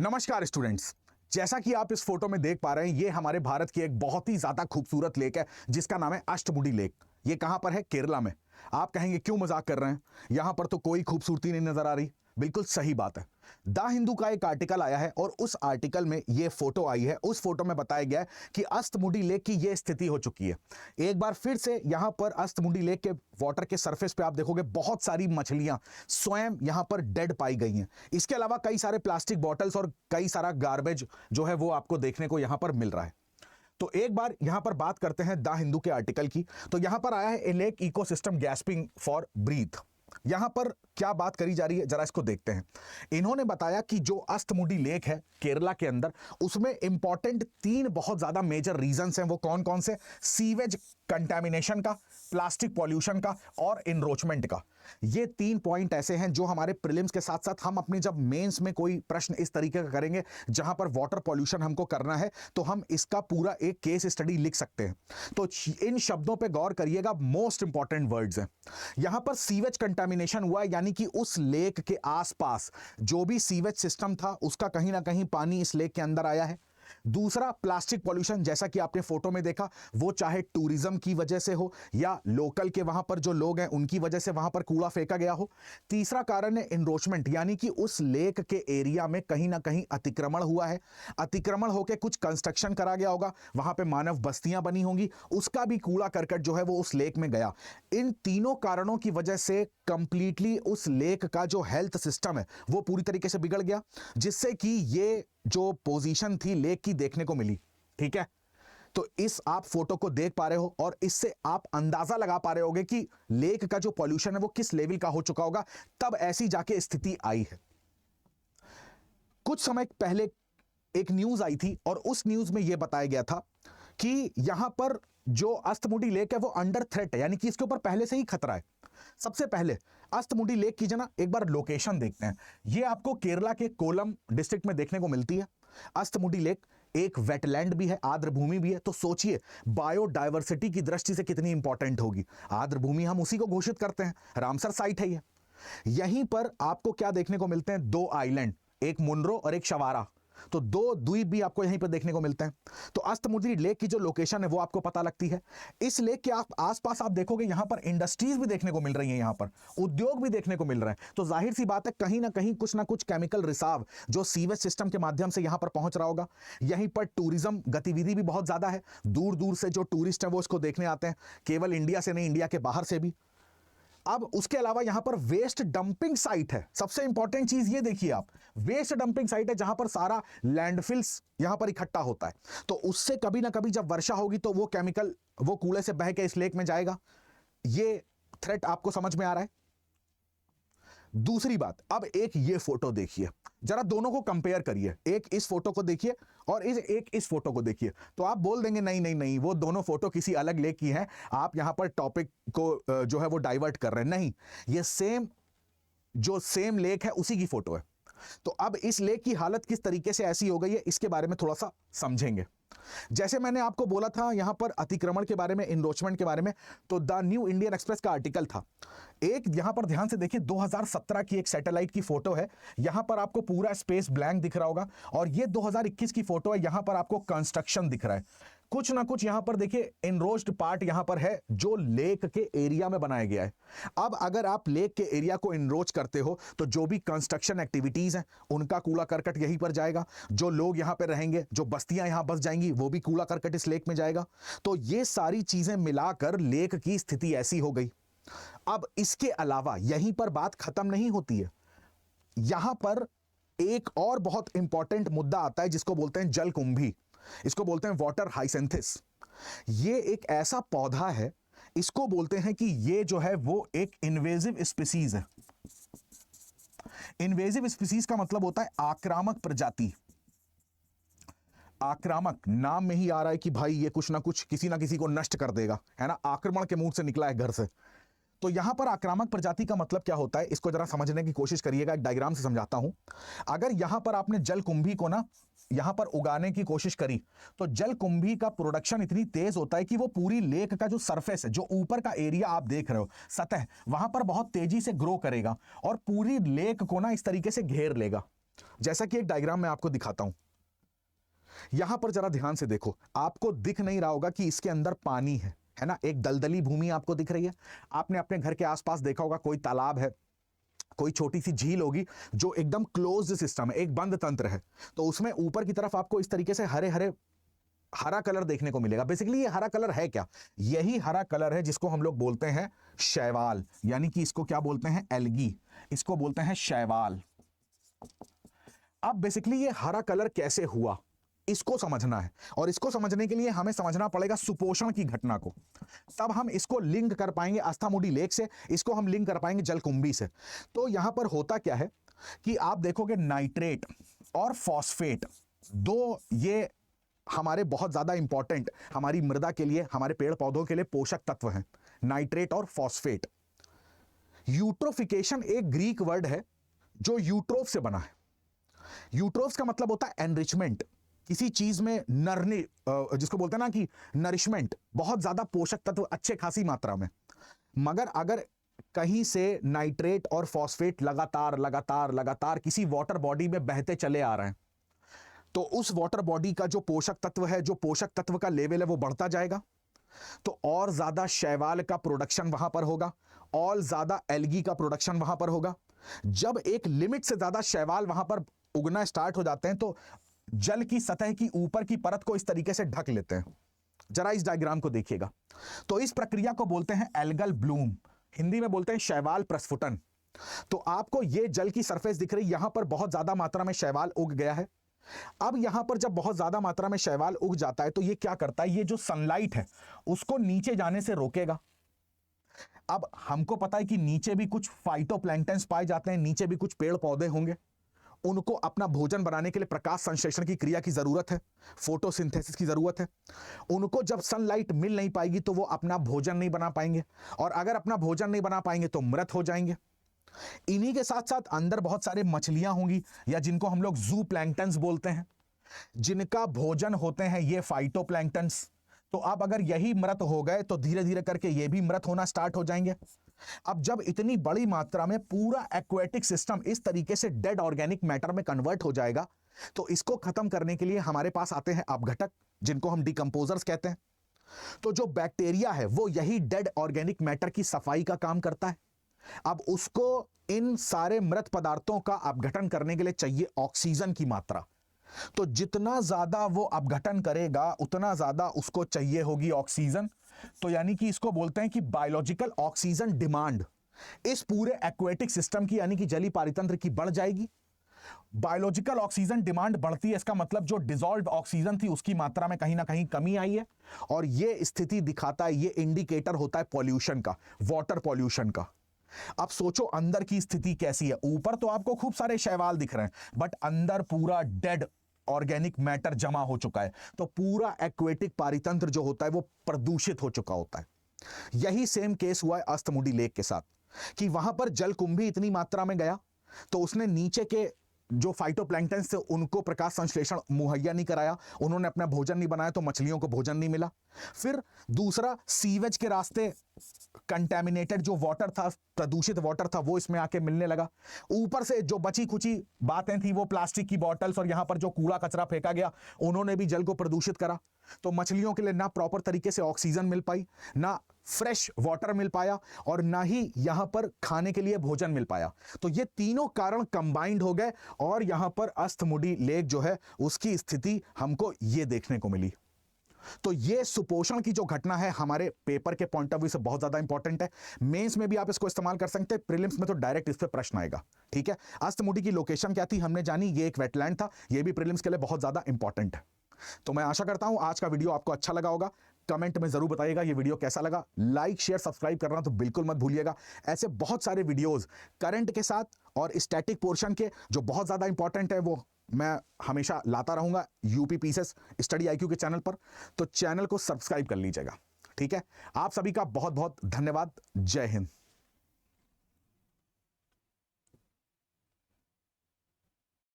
नमस्कार स्टूडेंट्स। जैसा कि आप इस फोटो में देख पा रहे हैं, ये हमारे भारत की एक बहुत ही ज्यादा खूबसूरत लेक है जिसका नाम है अष्टमुडी लेक। ये कहां पर है? केरला में। आप कहेंगे क्यों मजाक कर रहे हैं, यहां पर तो कोई खूबसूरती नहीं नजर आ रही। बिल्कुल सही बात है। द हिंदू का एक आर्टिकल आया है और उस आर्टिकल में ये फोटो आई है। उस फोटो में बताया गया है कि अष्टमुडी लेक की ये स्थिति हो चुकी है। एक बार फिर से यहां पर अष्टमुडी लेक के वाटर के सरफेस पे आप देखोगे बहुत सारी मछलियां स्वयं यहां पर डेड पाई गई हैं। इसके अलावा कई सारे प्लास्टिक बॉटल्स और कई सारा गार्बेज जो है वो आपको देखने को यहां पर मिल रहा है। तो एक बार यहां पर बात करते हैं द हिंदू के आर्टिकल की। तो यहां पर आया है a lake ecosystem gasping for breath. यहां पर क्या बात करी जा रही है, जरा इसको देखते हैं। इन्होंने बताया कि जो अष्टमुडी लेक है केरला के अंदर, उसमें इंपॉर्टेंट 3 बहुत ज्यादा मेजर रीजंस हैं। वो कौन कौन से? सीवेज कंटेमिनेशन का, प्लास्टिक पॉल्यूशन का और इनरोचमेंट का। ये 3 पॉइंट ऐसे हैं जो हमारे प्रीलिम्स के साथ साथ हम अपने जब मेंस में कोई प्रश्न इस तरीके का करेंगे जहां पर वाटर पॉल्यूशन हमको करना है, तो हम इसका पूरा एक केस स्टडी लिख सकते हैं। तो इन शब्दों पे गौर करिएगा, मोस्ट इंपॉर्टेंट वर्ड्स हैं। यहां पर सीवेज कंटेमिनेशन हुआ, यानी कि उस लेक के आसपास जो भी सीवेज सिस्टम था उसका कहीं ना कहीं पानी इस लेक के अंदर आया है। दूसरा, प्लास्टिक पॉल्यूशन, जैसा कि आपने फोटो में देखा, वो चाहे टूरिज्म की वजह से हो या लोकल के वहां पर जो लोग हैं उनकी वजह से वहां पर कूड़ा फेंका गया हो। तीसरा कारण है इनरोचमेंट, यानी कि उस लेक के एरिया में कहीं ना कहीं अतिक्रमण हुआ है। अतिक्रमण होकर कुछ कंस्ट्रक्शन करा गया होगा, वहां पे मानव बस्तियां बनी होंगी, उसका भी कूड़ा करकट जो है वो उस लेक में गया। इन तीनों कारणों की वजह से कंप्लीटली उस लेक का जो हेल्थ सिस्टम है वो पूरी तरीके से बिगड़ गया, जिससे कि ये जो पोजीशन थी लेक की देखने को मिली। ठीक है, तो इस आप फोटो को देख पा रहे हो और इससे आप अंदाजा लगा पा रहे होगे कि लेक का जो पॉल्यूशन है वो किस लेवल का हो चुका होगा, तब ऐसी जाके स्थिति आई है। कुछ समय पहले एक न्यूज आई थी और उस न्यूज में यह बताया गया था कि यहां पर जो अष्टमुडी लेक है वो अंडर थ्रेट है, यानी कि इसके ऊपर पहले से ही खतरा है। सबसे पहले अष्टमुडी लेक की जना एक बार लोकेशन देखते हैं। ये आपको केरला के कोलम डिस्ट्रिक्ट में देखने को मिलती है। अष्टमुडी लेक एक वेटलैंड भी है, आर्द्र भूमि भी है। तो सोचिए बायोडायवर्सिटी की दृष्टि से कितनी इंपॉर्टेंट होगी। आर्द्र भूमि हम उसी को घोषित करते हैं, रामसर साइट है ये। यहीं पर आपको क्या देखने को मिलते हैं? 2 आइलैंड, एक मुनरो और एक शवारा। तो 2 द्वीप भी आपको यहीं पर देखने को मिलते हैं। तो अष्टमुडी लेक की जो लोकेशन है वो आपको पता लगती है। इस लेक के आसपास आप देखोगे यहां पर इंडस्ट्रीज भी देखने को मिल रही हैं, यहां पर उद्योग भी देखने को मिल रहे हैं। तो जाहिर सी बात है कहीं ना कहीं कुछ ना कुछ केमिकल रिसाव जो सीवेज सिस्टम के माध्यम से यहां पर पहुंच रहा होगा। यहीं पर टूरिज्म गतिविधि भी बहुत ज्यादा है। दूर दूर से जो टूरिस्ट है वो इसको देखने आते हैं, केवल इंडिया से नहीं, इंडिया के बाहर से भी। अब उसके अलावा यहां पर वेस्ट डंपिंग साइट है। सबसे इंपॉर्टेंट चीज ये देखिए आप, वेस्ट डंपिंग साइट है जहां पर सारा लैंडफिल्स यहां पर इकट्ठा होता है। तो उससे कभी ना कभी जब वर्षा होगी तो वो केमिकल वो कूड़े से बह के इस लेक में जाएगा। ये थ्रेट आपको समझ में आ रहा है? दूसरी बात, अब एक ये फोटो देखिए, जरा दोनों को कंपेयर करिए। एक इस फोटो को देखिए और एक इस फोटो को देखिए। तो आप बोल देंगे नहीं नहीं नहीं, वो दोनों फोटो किसी अलग लेक की हैं, आप यहां पर टॉपिक को जो है वो डाइवर्ट कर रहे हैं। नहीं, ये सेम लेक है, उसी की फोटो है। तो अब इस लेक की हालत किस तरीके से ऐसी हो गई है, इसके बारे में थोड़ा सा समझेंगे। जैसे मैंने आपको बोला था यहां पर अतिक्रमण के बारे में, इनरोचमेंट के बारे में, तो द न्यू इंडियन एक्सप्रेस का आर्टिकल था। एक यहां पर ध्यान से देखिए, 2017 की एक सैटेलाइट की फोटो है। यहां पर आपको पूरा स्पेस ब्लैंक दिख रहा होगा और ये 2021 की फोटो है। यहां पर आपको कंस्ट्रक्शन दिख रहा है, कुछ ना कुछ यहां पर देखिए इनरोच्ड पार्ट यहां पर है जो लेक के एरिया में बनाया गया है। अब अगर आप लेक के एरिया को इनरोच करते हो तो जो भी कंस्ट्रक्शन एक्टिविटीज हैं उनका कूड़ा करकट यहीं पर जाएगा। जो लोग यहां पर रहेंगे, जो बस्तियां यहां बस जाएंगी, वो भी कूड़ा करकट इस लेक में जाएगा। तो ये सारी चीजें मिलाकर लेक की स्थिति ऐसी हो गई। अब इसके अलावा यहीं पर बात खत्म नहीं होती है। यहां पर एक और बहुत इंपॉर्टेंट मुद्दा आता है जिसको बोलते हैं जलकुंभी, इसको बोलते हैं वाटर हाइसेंथिस। ये एक ऐसा पौधा है, इसको बोलते हैं कि ये जो है वो एक इन्वेजिव स्पीसीज है। इन्वेजिव स्पीसीज का मतलब होता है आक्रामक प्रजाति। आक्रामक, नाम में ही आ रहा है कि भाई ये कुछ ना कुछ किसी ना किसी को नष्ट कर देगा, है ना, आक्रमण के मुंह से निकला है घर से। तो यहां पर आक्रामक प्रजाति का मतलब क्या होता है, इसको जरा समझने की कोशिश करिएगा। एक डायग्राम से समझाता हूं। अगर यहां पर आपने जलकुंभी को ना यहां पर उगाने की कोशिश करी तो जलकुंभी का प्रोडक्शन इतनी तेज होता है कि वो पूरी लेक का जो सरफेस है, जो ऊपर का एरिया आप देख रहे हो, सतह, वहां पर बहुत तेजी से ग्रो करेगा और पूरी लेक को ना इस तरीके से घेर लेगा। जैसा कि एक डायग्राम में आपको दिखाता हूं, यहां पर जरा ध्यान से देखो, आपको दिख नहीं रहा होगा कि इसके अंदर पानी है ना, एक दलदली भूमि आपको दिख रही है। आपने अपने घर के आसपास देखा होगा कोई तालाब है, कोई छोटी सी झील होगी जो एकदम क्लोज्ड सिस्टम है, एक बंद तंत्र है, तो उसमें ऊपर की तरफ आपको इस तरीके से हरे हरे हरा कलर देखने को मिलेगा। बेसिकली ये हरा कलर है क्या? यही हरा कलर है जिसको हम लोग बोलते हैं शैवाल, यानी कि इसको क्या बोलते हैं? एल्गी, इसको बोलते हैं शैवाल। अब बेसिकली ये हरा कलर कैसे हुआ इसको समझना है, और इसको समझने के लिए हमें समझना पड़ेगा सुपोषण की घटना को। तब हम इसको लिंक कर पाएंगे अस्थामुडी लेक से, इसको हम लिंक कर पाएंगे जलकुंभी से। तो यहां पर होता क्या है कि आप देखोगे नाइट्रेट और फॉस्फेट, दो ये हमारे बहुत ज्यादा इंपॉर्टेंट, हमारी मृदा के लिए, हमारे पेड़ पौधों के लिए पोषक तत्व हैं, नाइट्रेट और फॉस्फेट। यूट्रोफिकेशन एक ग्रीक वर्ड है जो यूट्रोफ से बना है। यूट्रोफ का मतलब होता है एनरिचमेंट, किसी चीज में नरने, जिसको बोलते हैं ना कि नरिशमेंट, बहुत ज्यादा पोषक तत्व अच्छे खासी मात्रा में। मगर अगर कहीं से नाइट्रेट और फॉस्फेट लगातार लगातार लगातार किसी वाटर बॉडी में बहते चले आ रहे हैं, तो उस वाटर बॉडी का जो पोषक तत्व है, जो पोषक तत्व का लेवल है, वो बढ़ता जाएगा, तो और ज्यादा शैवाल का प्रोडक्शन वहां पर होगा, और ज्यादा एल्गी का प्रोडक्शन वहां पर होगा। जब एक लिमिट से ज्यादा शैवाल वहां पर उगना स्टार्ट हो जाते हैं तो जल की सतह की ऊपर की परत को इस तरीके से ढक लेते हैं। जरा इस डायग्राम को देखिएगा, तो इस प्रक्रिया को बोलते हैं एल्गल ब्लूम, हिंदी में बोलते हैं शैवाल प्रस्फुटन। तो आपको ये जल की सरफेस दिख रही, यहां पर बहुत ज्यादा मात्रा में शैवाल उग गया है। अब यहां पर जब बहुत ज्यादा मात्रा में शैवाल उग जाता है तो ये क्या करता है, ये जो सनलाइट है उसको नीचे जाने से रोकेगा। अब हमको पता है कि नीचे भी कुछ फाइटोप्लैंक्टन्स पाए जाते हैं, नीचे भी कुछ पेड़ पौधे होंगे, उनको अपना भोजन बनाने के लिए प्रकाश संश्लेषण की क्रिया की जरूरत है, फोटोसिंथेसिस की जरूरत है। उनको जब सनलाइट मिल नहीं पाएगी तो वो अपना भोजन नहीं बना पाएंगे, और अगर अपना भोजन नहीं बना पाएंगे तो मृत हो जाएंगे। इन्हीं के साथ साथ अंदर बहुत सारे मछलियां होंगी, या जिनको हम लोग जू प्लैंक्टन्स बोलते हैं, जिनका भोजन होते हैं ये फाइटोप्लैंक्टन्स। तो अब अगर यही मृत हो गए तो धीरे धीरे करके ये भी मृत होना स्टार्ट हो जाएंगे। अब जब इतनी बड़ी मात्रा में पूरा एक्वेटिक सिस्टम इस तरीके से डेड ऑर्गेनिक मैटर में कन्वर्ट हो जाएगा, तो इसको खत्म करने के लिए हमारे पास आते हैं अपघटक, जिनको हम डिकम्पोजर्स कहते हैं। तो जो बैक्टीरिया है वो यही डेड ऑर्गेनिक मैटर की सफाई का काम करता है। अब उसको इन सारे मृत पदार्थों का अपघटन करने के लिए चाहिए ऑक्सीजन की मात्रा। तो जितना ज्यादा वो अपघटन करेगा उतना ज्यादा उसको चाहिए होगी ऑक्सीजन। तो यानी कि इसको बोलते हैं कि बायोलॉजिकल ऑक्सीजन डिमांड इस पूरे एक्वेटिक सिस्टम की, यानी कि जली पारितंत्र की, बढ़ जाएगी। बायोलॉजिकल ऑक्सीजन डिमांड बढ़ती है, इसका मतलब जो डिसॉल्व्ड ऑक्सीजन थी उसकी मात्रा में कहीं ना कहीं कमी आई है, और ये स्थिति दिखाता है, ये इंडिकेटर होता है पॉल्यूशन का, वाटर पॉल्यूशन का। अब सोचो अंदर की स्थिति कैसी है। ऊपर तो आपको खूब सारे शैवाल दिख रहे हैं, बट अंदर पूरा डेड ऑर्गेनिक मैटर जमा हो चुका है, तो पूरा एक्वेटिक पारितंत्र जो होता है वो प्रदूषित हो चुका होता है। यही सेम केस हुआ है अस्थमुडी लेक के साथ, कि वहां पर जलकुंभी इतनी मात्रा में गया तो उसने नीचे के जो फाइटोप्लैंक्टन्स थे उनको प्रकाश संश्लेषण मुहैया नहीं कराया, उन्होंने अपना भोजन नहीं बनाया, तो मछलियों को भोजन नहीं मिला। फिर दूसरा, सीवेज के रास्ते कंटेमिनेटेड जो वाटर था, प्रदूषित वाटर था, वो इसमें आके मिलने लगा। ऊपर से जो बची खुची बातें थी, वो प्लास्टिक की बॉटल्स और यहां पर जो कूड़ा कचरा फेंका गया, उन्होंने भी जल को प्रदूषित करा। तो मछलियों के लिए ना प्रॉपर तरीके से ऑक्सीजन मिल पाई, ना फ्रेश वाटर मिल पाया, और ना ही यहां पर खाने के लिए भोजन मिल पाया। तो ये तीनों कारण कंबाइंड हो गए, और यहां पर अस्थमुडी लेक जो है उसकी स्थिति हमको ये देखने को मिली। तो ये सुपोषण की जो घटना है हमारे पेपर के पॉइंट ऑफ व्यू से बहुत ज्यादा इंपॉर्टेंट है। मेंस में भी आप इसको इस्तेमाल कर सकते हैं, प्रीलिम्स में तो डायरेक्ट इस पे प्रश्न आएगा। ठीक है, अस्थमुडी की लोकेशन क्या थी हमने जानी, ये एक वेटलैंड था, ये भी प्रीलिम्स के लिए बहुत ज्यादा इंपॉर्टेंट है। तो मैं आशा करता हूं आज का वीडियो आपको अच्छा लगा होगा। कमेंट में जरूर बताइएगा ये वीडियो कैसा लगा। लाइक शेयर सब्सक्राइब करना तो बिल्कुल मत भूलिएगा। ऐसे बहुत सारे वीडियोस करंट के साथ और स्टैटिक पोर्शन के जो बहुत ज्यादा इंपॉर्टेंट है वो मैं हमेशा लाता रहूंगा यूपी पीसेस स्टडी आईक्यू के चैनल पर। तो चैनल को सब्सक्राइब कर लीजिएगा। ठीक है, आप सभी का बहुत बहुत धन्यवाद। जय हिंद।